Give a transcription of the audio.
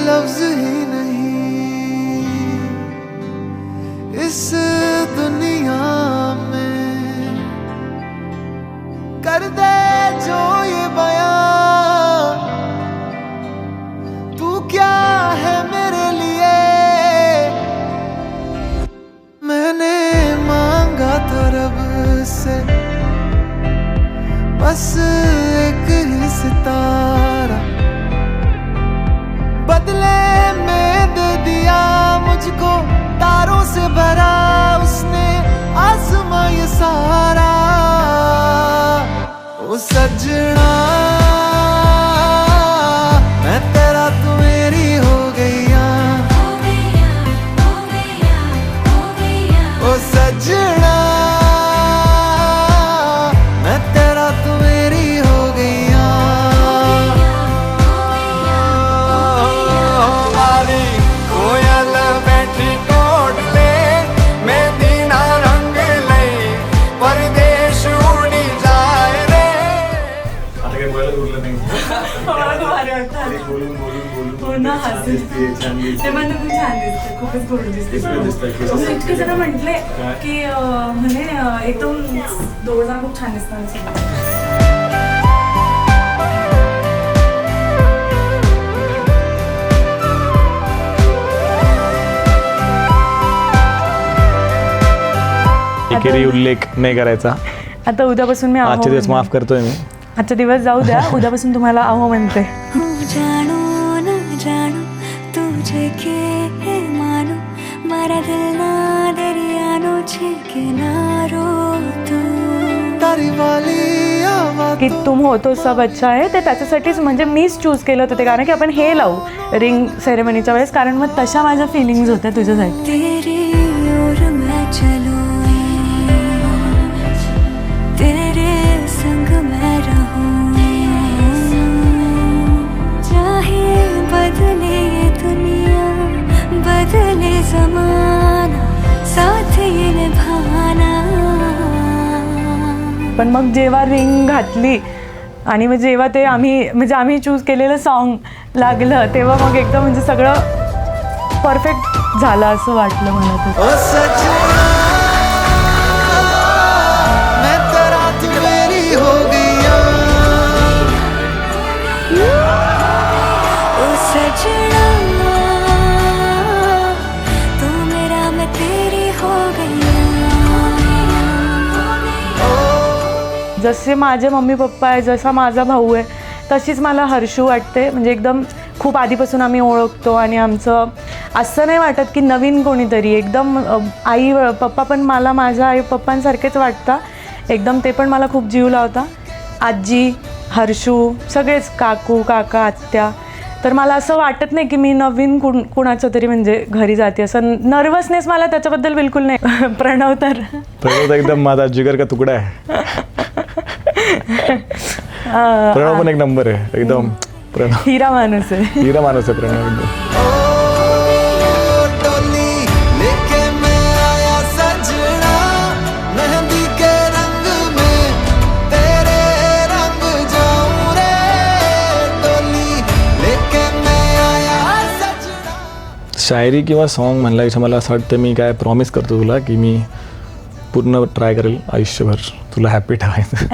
लफ्ज ही नहीं इस दुनिया में कर दे जो ये बयां, तू क्या है मेरे लिए। मैंने मांगा था रब से बस एक ही सितारा, बदले में दे दिया मुझको तारों से भरा उसने आसमां ये सारा। ओ सजना मैं तेरा तू मेरी हो गईया, ओ सजना मैं तेरा तू मेरी हो गईया। खूपच गोड दिसते. इतके जण म्हटले की म्हणे एकदम दोघं जण खूप छान दिसतात. एकेरी उल्लेख नाही करायचा. आता उद्यापासून मी आजचे दिवस माफ करतोय मी. आजचा दिवस जाऊ द्या, उद्यापासून तुम्हाला आहो म्हणते. जानो ना जानो तुझे के मानो मारा दिल ना दरियानो छे किनारो तू तारी वाली आवाज की तुम हो तो सब अच्छा आहे ते त्याच्यासाठीच म्हणजे मीच चूज केलं होतं ते गाणं की आपण हे लावू रिंग सेरेमनीच्या वेळेस, कारण मग तशा माझ्या फिलिंग्स होत्या तुझ्यासाठी. तेरी ओर मैं चलूं तेरे संग मैं रहूं चाहे बदले ये दुनिया बदले जमाना साथ ये निभाना. पण मग जेव्हा रिंग घातली आणि मग जेव्हा ते आम्ही चूज केलेलं सॉन्ग लागलं तेव्हा मग एकदम म्हणजे सगळं परफेक्ट झालं असं वाटलं मला. तर ओ सजना मैं तेरा तू मेरी हो गईया, ओ सजना तू मेरा मैं तेरी हो गई. जसे माझे मम्मी पप्पा आहे, जसा माझा भाऊ आहे, तशीच मला हर्षू वाटते. म्हणजे एकदम खूप आधीपासून आम्ही ओळखतो आणि आमचं असं नाही वाटत की नवीन कोणीतरी. एकदम आई पप्पा पण मला माझ्या आई पप्पांसारखेच वाटतं एकदम. ते पण मला खूप जीव लावता. आजी, हर्षू, सगळेच काकू काका आत्या. तर मला असं वाटत नाही की मी नवीन कुणाचं तरी म्हणजे घरी जाते असं. नर्वसनेस मला त्याच्याबद्दल बिलकुल नाही. प्रणव एकदम माझा जिगर का तुकडा आहे. प्रणव पण एक नंबर आहे एकदम. प्रणव हिरा माणूस आहे. हिरा माणूस आहे प्रणव एकदम. शायरी किंवा सॉन्ग म्हणल्यापेक्षा मला असं वाटतं मी काय प्रॉमिस करतो तुला की मी पूर्ण ट्राय करेल आयुष्यभर तुला हॅपी ठेवायचं.